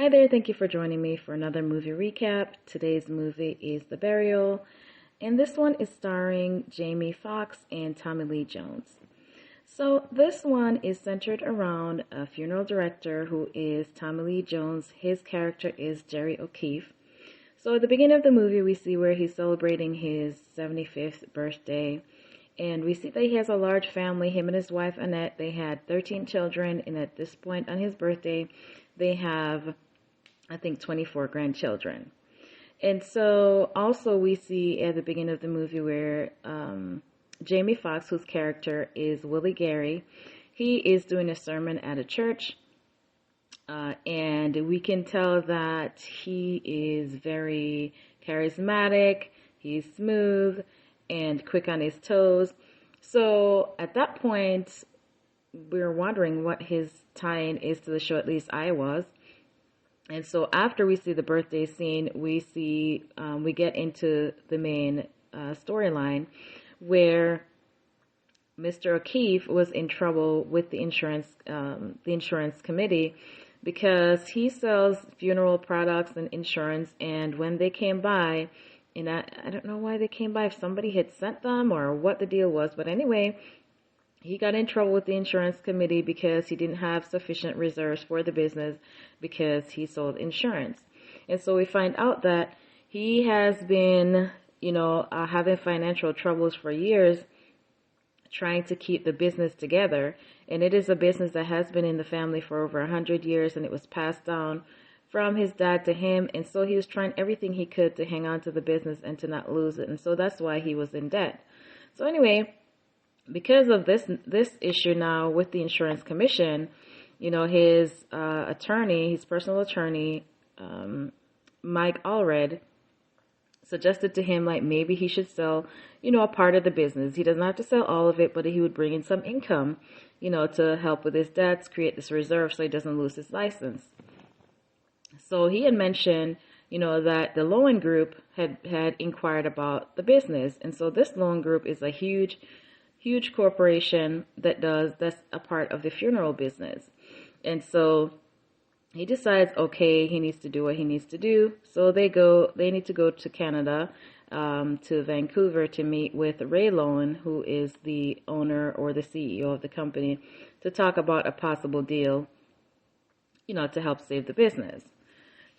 Hi there, thank you for joining me for another movie recap. Today's movie is The Burial, and this one is starring Jamie Foxx and Tommy Lee Jones. So this one is centered around a funeral director who is Tommy Lee Jones. His character is Jerry O'Keefe. So at the beginning of the movie, we see where he's celebrating his 75th birthday, and we see that he has a large family. Him and his wife, Annette, they had 13 children, and at this point on his birthday, they have, I think, 24 grandchildren. And so also we see at the beginning of the movie where Jamie Foxx, whose character is Willie Gary, he is doing a sermon at a church. And we can tell that he is very charismatic, he's smooth and quick on his toes. So at that point, we're wondering what his tie-in is to the show, at least I was. And so after we see the birthday scene, we get into the main storyline where Mr. O'Keefe was in trouble with the insurance committee because he sells funeral products and insurance. And when they came by, and I don't know why they came by, if somebody had sent them or what the deal was, but anyway, he got in trouble with the insurance committee because he didn't have sufficient reserves for the business because he sold insurance. And so we find out that he has been, having financial troubles for years, trying to keep the business together. And it is a business that has been in the family for over 100 years, and it was passed down from his dad to him. And so he was trying everything he could to hang on to the business and to not lose it. And so that's why he was in debt. So anyway, because of this issue now with the insurance commission, his attorney, his personal attorney, Mike Allred, suggested to him like maybe he should sell, a part of the business. He doesn't have to sell all of it, but he would bring in some income, to help with his debts, create this reserve so he doesn't lose his license. So he had mentioned, that the Loewen group had inquired about the business. And so this Loewen group is a huge corporation that's a part of the funeral business. And so he decides, okay, he needs to do what he needs to do. So they need to go to Canada, to Vancouver to meet with Ray Loewen, who is the owner or the CEO of the company, to talk about a possible deal, to help save the business.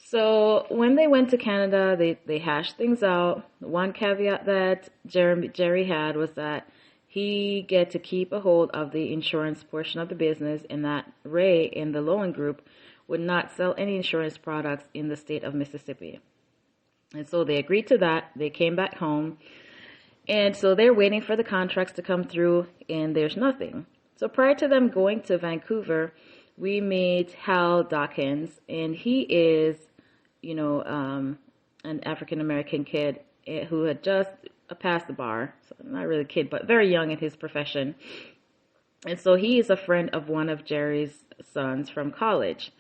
So when they went to Canada, they hashed things out. One caveat that Jerry had was that he get to keep a hold of the insurance portion of the business, and that Ray and the Loewen group would not sell any insurance products in the state of Mississippi. And so they agreed to that. They came back home. And so they're waiting for the contracts to come through, and there's nothing. So prior to them going to Vancouver, we meet Hal Dockins, and he is, an African-American kid who had just passed the bar. So not really a kid, but very young in his profession. And so he is a friend of one of Jerry's sons from college.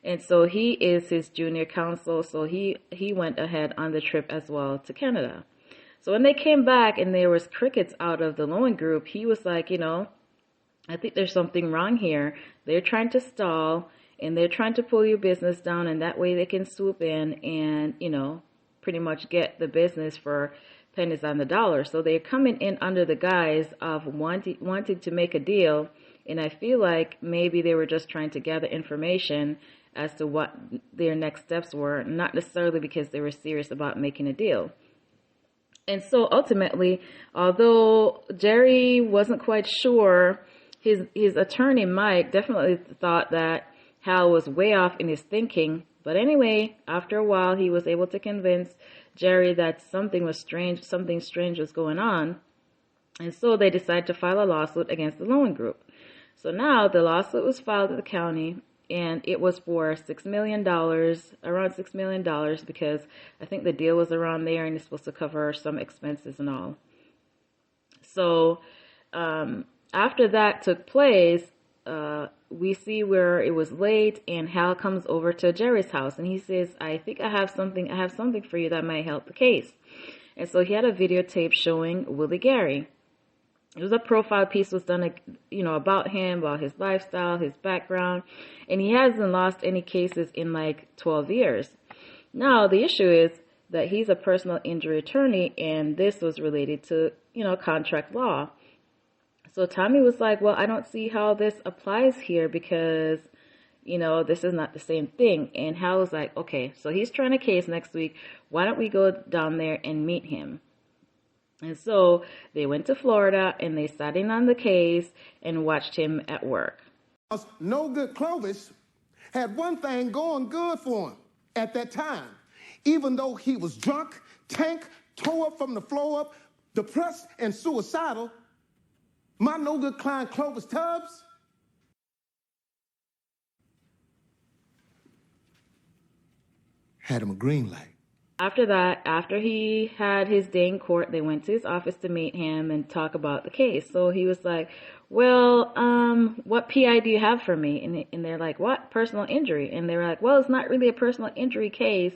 And so he is his junior counsel, so he went ahead on the trip as well to Canada. So when they came back and there was crickets out of the Loewen group, he was like, I think there's something wrong here. They're trying to stall, and they're trying to pull your business down, and that way they can swoop in and, pretty much get the business for pennies on the dollar. So they're coming in under the guise of wanting to make a deal, and I feel like maybe they were just trying to gather information as to what their next steps were, not necessarily because they were serious about making a deal. And so ultimately, although Jerry wasn't quite sure, his attorney, Mike, definitely thought that Hal was way off in his thinking. But anyway, after a while, he was able to convince Jerry that something strange was going on. And so they decided to file a lawsuit against the Loewen group. So now the lawsuit was filed at the county, and it was for $6 million, around $6 million, because I think the deal was around there, and it's supposed to cover some expenses and all. So after that took place, we see where it was late, and Hal comes over to Jerry's house, and he says, I think I have something for you that might help the case. And so he had a videotape showing Willie Gary. It was a profile piece was done, about him, about his lifestyle, his background, and he hasn't lost any cases in like 12 years. Now, the issue is that he's a personal injury attorney, and this was related to, contract law. So Tommy was like, well, I don't see how this applies here because, this is not the same thing. And Hal was like, okay, so he's trying a case next week. Why don't we go down there and meet him? And so they went to Florida and they sat in on the case and watched him at work. No Good Clovis had one thing going good for him at that time. Even though he was drunk, tank, tore up from the floor up, depressed and suicidal, my no good client Clovis Tubbs had him a green light. After that, after he had his day in court, they went to his office to meet him and talk about the case. So he was like, well, what PI do you have for me? And they're like, what? Personal injury. And they were like, well, it's not really a personal injury case,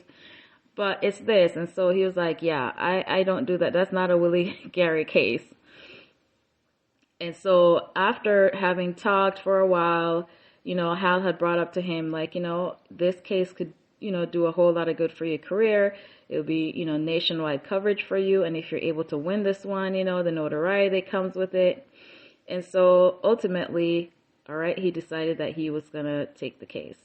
but it's this. And so he was like, yeah, I don't do that. That's not a Willie Gary case. And so after having talked for a while, Hal had brought up to him, like, this case could, do a whole lot of good for your career. It'll be, nationwide coverage for you. And if you're able to win this one, the notoriety that comes with it. And so ultimately, all right, he decided that he was going to take the case.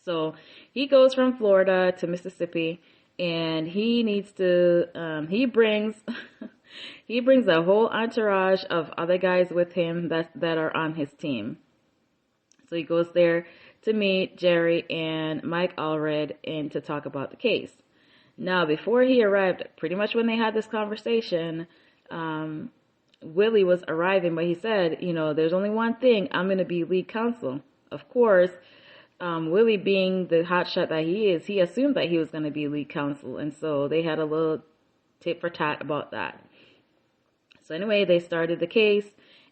So he goes from Florida to Mississippi, and he needs to, he brings a whole entourage of other guys with him that are on his team. So he goes there to meet Jerry and Mike Allred and to talk about the case. Now, before he arrived, pretty much when they had this conversation, Willie was arriving, but he said, there's only one thing, I'm going to be lead counsel. Of course, Willie being the hotshot that he is, he assumed that he was going to be lead counsel. And so they had a little tit for tat about that. So anyway, they started the case.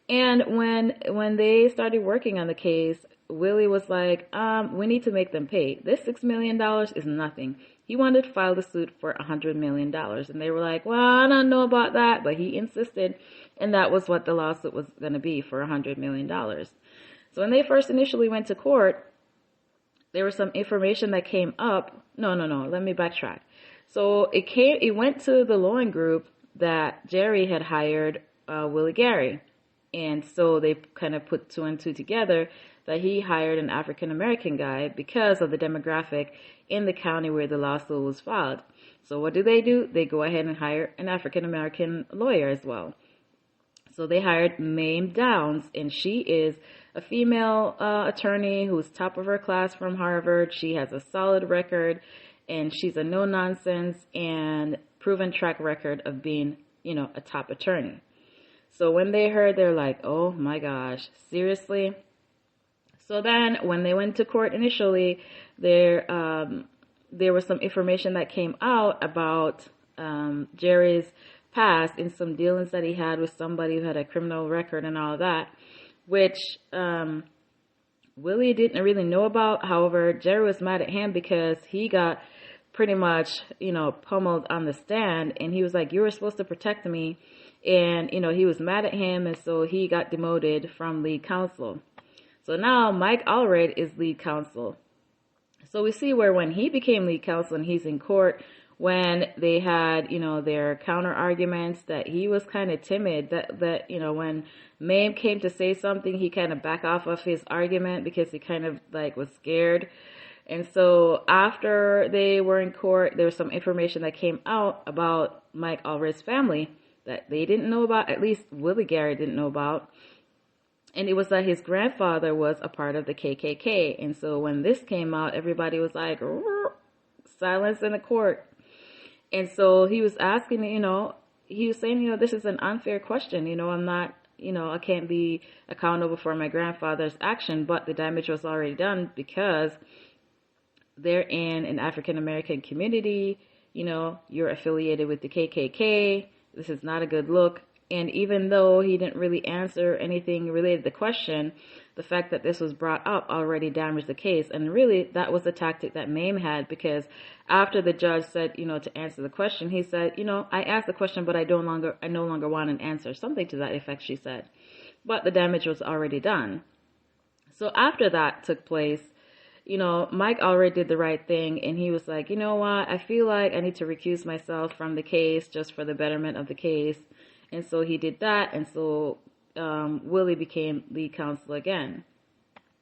And when they started working on the case, Willie was like, we need to make them pay. This $6 million is nothing. He wanted to file the suit for $100 million. And they were like, well, I don't know about that. But he insisted, and that was what the lawsuit was going to be, for $100 million. So when they first initially went to court, there was some information that came up. No, let me backtrack. So it went to the Loewen group that Jerry had hired Willie Gary. And so they kind of put two and two together that he hired an African-American guy because of the demographic in the county where the lawsuit was filed. So what do? They go ahead and hire an African-American lawyer as well. So they hired Mame Downes, and she is a female attorney who's top of her class from Harvard. She has a solid record, and she's a no-nonsense and proven track record of being, a top attorney. So when they heard, they're like, oh my gosh, seriously? So then when they went to court initially, there was some information that came out about Jerry's past in some dealings that he had with somebody who had a criminal record and all of that, which Willie didn't really know about. However, Jerry was mad at him because he got pretty much, pummeled on the stand, and he was like, you were supposed to protect me. And, he was mad at him, and so he got demoted from lead counsel. So now Mike Allred is lead counsel. So we see where when he became lead counsel and he's in court, when they had, their counter arguments, that he was kind of timid, that when Mame came to say something, he kind of backed off of his argument because he kind of was scared. And so after they were in court, there was some information that came out about Mike Allred's family that they didn't know about, at least Willie Gary didn't know about. And it was that his grandfather was a part of the KKK. And so when this came out, everybody was like, silence in the court. And so he was asking, he was saying, this is an unfair question. I'm not, I can't be accountable for my grandfather's action, but the damage was already done because they're in an African-American community. You're affiliated with the KKK. This is not a good look. And even though he didn't really answer anything related to the question, the fact that this was brought up already damaged the case. And really, that was the tactic that Mame had, because after the judge said, to answer the question, he said, I asked the question, but I no longer want an answer. Something to that effect, she said. But the damage was already done. So after that took place, Mike already did the right thing, and he was like, you know what, I feel like I need to recuse myself from the case just for the betterment of the case. And so he did that, and so Willie became lead counsel again.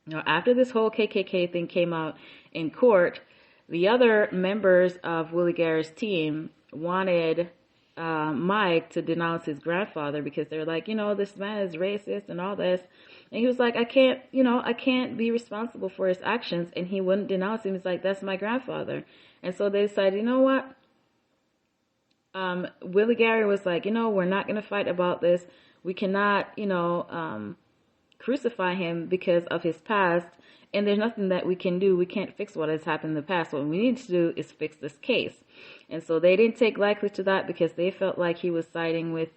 Now, after this whole KKK thing came out in court, the other members of Willie Gary's team wanted Mike to denounce his grandfather, because they're like, this man is racist and all this. And he was like, I can't be responsible for his actions. And he wouldn't denounce him. He's like, that's my grandfather. And so they decided, you know what? Willie Gary was like, we're not going to fight about this. We cannot, crucify him because of his past. And there's nothing that we can do. We can't fix what has happened in the past. What we need to do is fix this case. And so they didn't take likely to that, because they felt like he was siding with,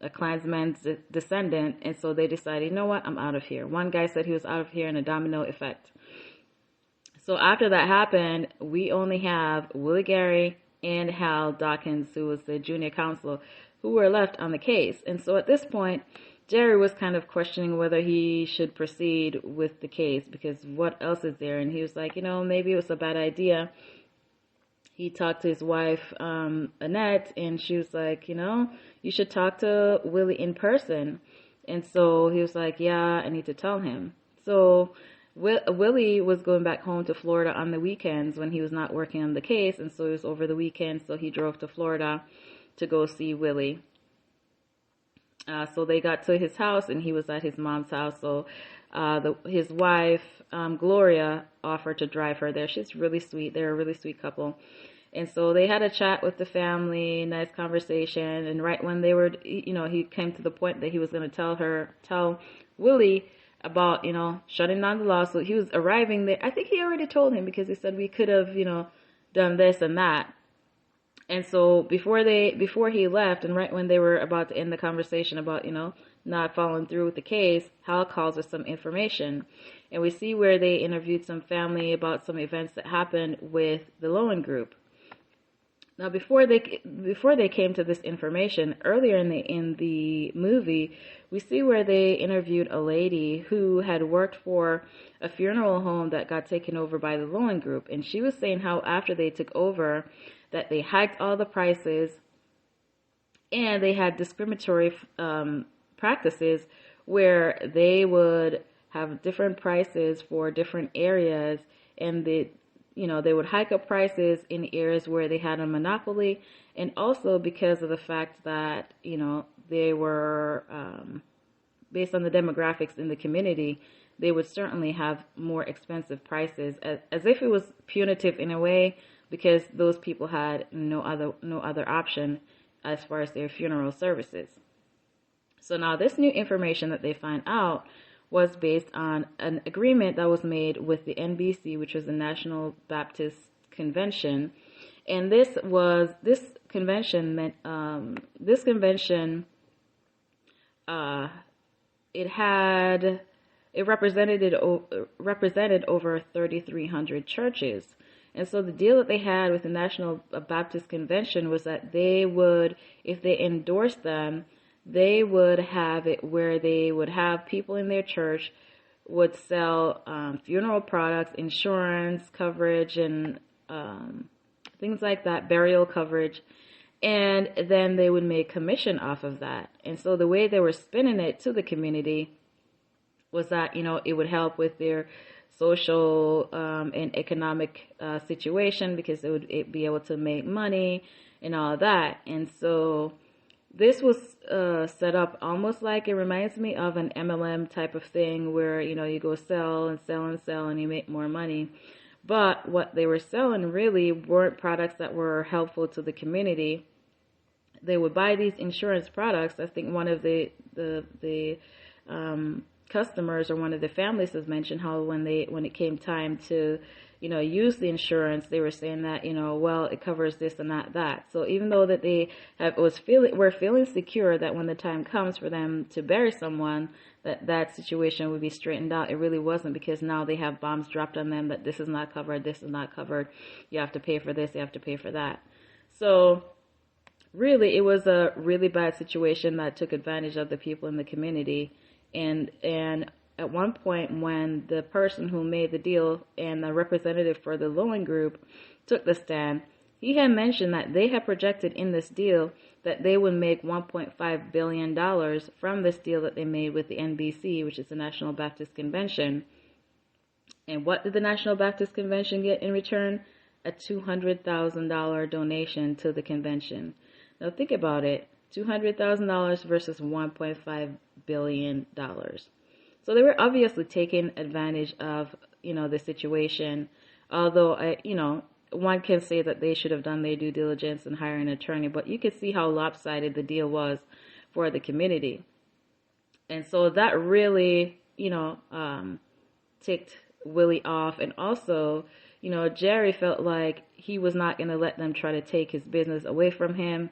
a Klansman's descendant. And so they decided, you know what, I'm out of here. One guy said he was out of here in a domino effect. So after that happened, we only have Willie Gary and Hal Dockins, who was the junior counsel, who were left on the case. And so at this point, Jerry was kind of questioning whether he should proceed with the case, because what else is there? And he was like, maybe it was a bad idea. He talked to his wife, Annette, and she was like, you should talk to Willie in person. And so he was like, yeah, I need to tell him. So Willie was going back home to Florida on the weekends when he was not working on the case. And so it was over the weekend. So he drove to Florida to go see Willie. So they got to his house, and he was at his mom's house. So his wife, Gloria, offered to drive her there. She's really sweet. They're a really sweet couple. And so they had a chat with the family, nice conversation. And right when they were, he came to the point that he was going to tell Willie about, shutting down the lawsuit. He was arriving there. I think he already told him, because he said we could have, done this and that. And so before he left, and right when they were about to end the conversation about, not following through with the case, Hal calls with some information. And we see where they interviewed some family about some events that happened with the Loewen group. Now, before they came to this information, earlier in the movie, we see where they interviewed a lady who had worked for a funeral home that got taken over by the Loewen group. And she was saying how after they took over, that they hiked all the prices, and they had discriminatory practices where they would have different prices for different areas, and they would hike up prices in areas where they had a monopoly, and also because of the fact that, they were, based on the demographics in the community, they would certainly have more expensive prices, as if it was punitive in a way, because those people had no other option as far as their funeral services. So now this new information that they find out was based on an agreement that was made with the NBC, which was the National Baptist Convention. And this convention it represented over 3,300 churches. And so the deal that they had with the National Baptist Convention was that they would, if they endorsed them, they would have it where they would have people in their church would sell funeral products, insurance coverage, and things like that, burial coverage, and then they would make commission off of that. And so the way they were spinning it to the community was that, it would help with their social and economic situation, because they would be able to make money and all that. And so this was set up almost like, it reminds me of an MLM type of thing where, you go sell and sell and sell and you make more money. But what they were selling really weren't products that were helpful to the community. They would buy these insurance products. I think one of the customers or one of the families has mentioned how when it came time to, use the insurance, they were saying that, well, it covers this and not that. So even though that they were feeling secure that when the time comes for them to bury someone, that situation would be straightened out, it really wasn't, because now they have bombs dropped on them that this is not covered, this is not covered, you have to pay for this, you have to pay for that. So really, it was a really bad situation that took advantage of the people in the community. And at one point, when the person who made the deal and the representative for the Loewen group took the stand, he had mentioned that they had projected in this deal that they would make $1.5 billion from this deal that they made with the NBC, which is the National Baptist Convention. And what did the National Baptist Convention get in return? A $200,000 donation to the convention. Now think about it, $200,000 versus $1.5 billion. So they were obviously taking advantage of, the situation. Although, one can say that they should have done their due diligence and hire an attorney, but you could see how lopsided the deal was for the community. And so that really, ticked Willie off. And also, Jerry felt like he was not going to let them try to take his business away from him.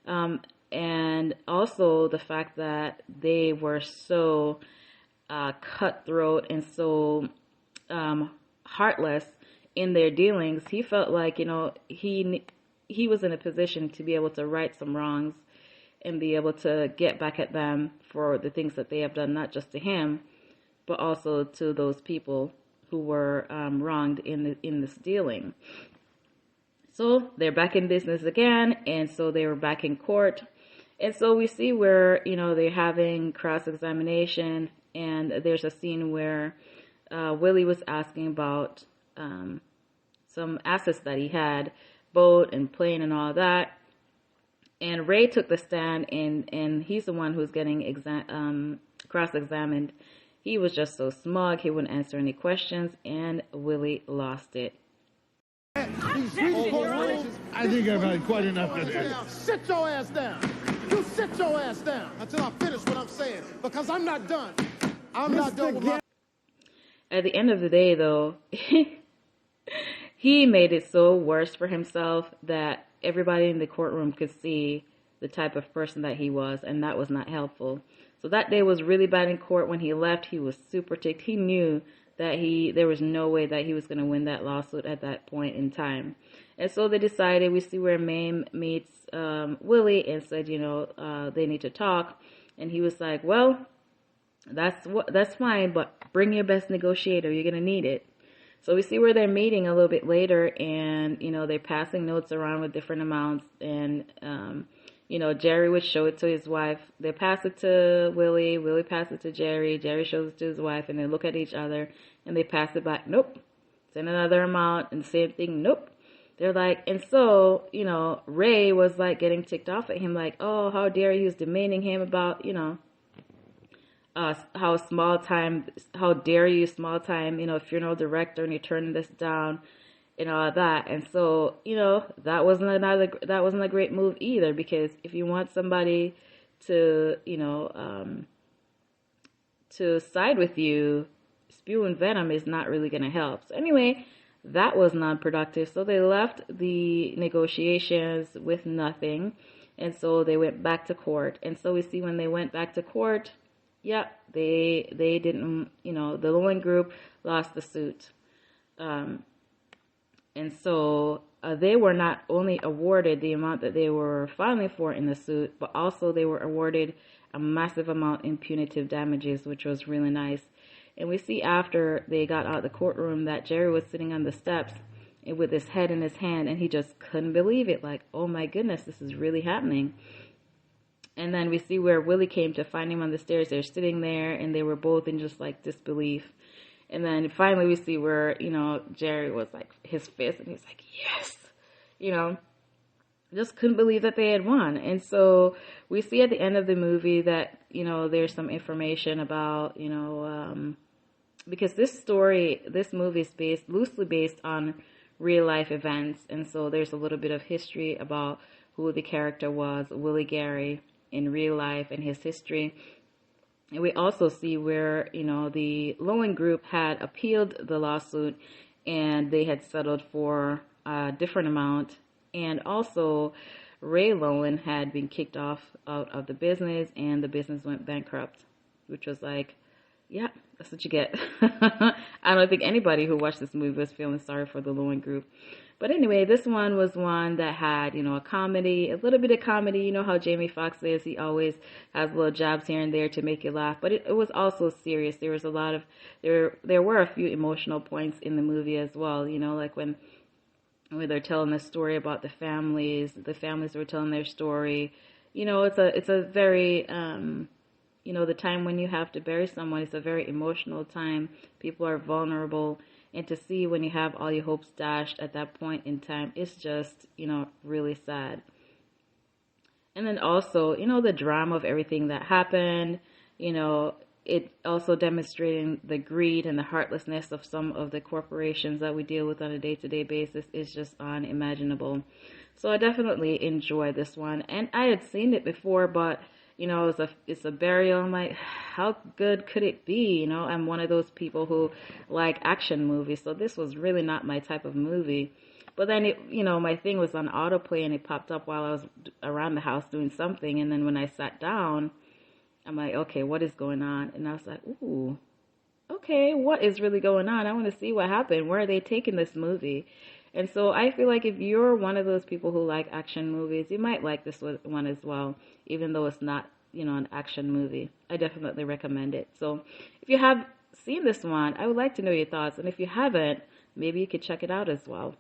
And also the fact that they were so cutthroat and so heartless in their dealings, he felt like, he was in a position to be able to right some wrongs and be able to get back at them for the things that they have done, not just to him, but also to those people who were wronged in this dealing. So they're back in business again, and so they were back in court. And so we see where, they're having cross-examination, and there's a scene where Willie was asking about some assets that he had, boat and plane and all that. And Ray took the stand, and he's the one who's getting cross-examined. He was just so smug, he wouldn't answer any questions, and Willie lost it. I think I've had quite enough of this. Sit your ass down. You sit your ass down until I finish what I'm saying, because I'm not done. I'm not done with my... At the end of the day, though, he made it so worse for himself that everybody in the courtroom could see the type of person that he was, and that was not helpful. So that day was really bad in court. When he left, he was super ticked. He knew that there was no way that he was going to win that lawsuit at that point in time. And so they decided, we see where Mame meets Willie and said, they need to talk. And he was like, well, that's fine, but bring your best negotiator. You're going to need it. So we see where they're meeting a little bit later, and, they're passing notes around with different amounts. And, Jerry would show it to his wife. They pass it to Willie. Willie passes it to Jerry. Jerry shows it to his wife, and they look at each other, and they pass it back. Nope. Send another amount, and the same thing. Nope. They're like, and so, Ray was like getting ticked off at him, like, oh, how dare you, demeaning him about, how dare you, small time, funeral director, and you're turning this down, and all that. And so, that wasn't a great move either, because if you want somebody to, to side with you, spewing venom is not really going to help. So anyway, that was non-productive. So they left the negotiations with nothing, and so they went back to court. And so we see when they went back to court, yeah, they didn't, the Loewen group lost the suit. And so they were not only awarded the amount that they were filing for in the suit, but also they were awarded a massive amount in punitive damages, which was really nice. And we see after they got out of the courtroom that Jerry was sitting on the steps with his head in his hand, and he just couldn't believe it. Like, oh my goodness, this is really happening. And then we see where Willie came to find him on the stairs. They're sitting there, and they were both in just like disbelief. And then finally we see where, Jerry was like his fist, and he's like, yes, just couldn't believe that they had won. And so we see at the end of the movie that, there's some information about, because this movie is loosely based on real life events. And so there's a little bit of history about who the character was, Willie Gary, in real life and his history. And we also see where, the Loewen group had appealed the lawsuit and they had settled for a different amount. And also, Ray Loewen had been kicked out of the business and the business went bankrupt, which was like, yeah, that's what you get. I don't think anybody who watched this movie was feeling sorry for the Loewen group. But anyway, this one was one that had, a comedy, a little bit of comedy. You know how Jamie Foxx is. He always has little jabs here and there to make you laugh. But it was also serious. There was a lot of, there were a few emotional points in the movie as well. Like when they're telling the story about the families were telling their story. It's a very, the time when you have to bury someone, it's a very emotional time. People are vulnerable. And to see when you have all your hopes dashed at that point in time, it's just, really sad. And then also, the drama of everything that happened, it also demonstrating the greed and the heartlessness of some of the corporations that we deal with on a day-to-day basis is just unimaginable. So I definitely enjoy this one. And I had seen it before, but it's a burial. I'm like, how good could it be? I'm one of those people who like action movies, so this was really not my type of movie. But then my thing was on autoplay and it popped up while I was around the house doing something, and then when I sat down, I'm like, okay, what is going on? And I was like, ooh, okay, what is really going on? I want to see what happened. Where are they taking this movie? And so I feel like if you're one of those people who like action movies, you might like this one as well, even though it's not, an action movie. I definitely recommend it. So if you have seen this one, I would like to know your thoughts. And if you haven't, maybe you could check it out as well.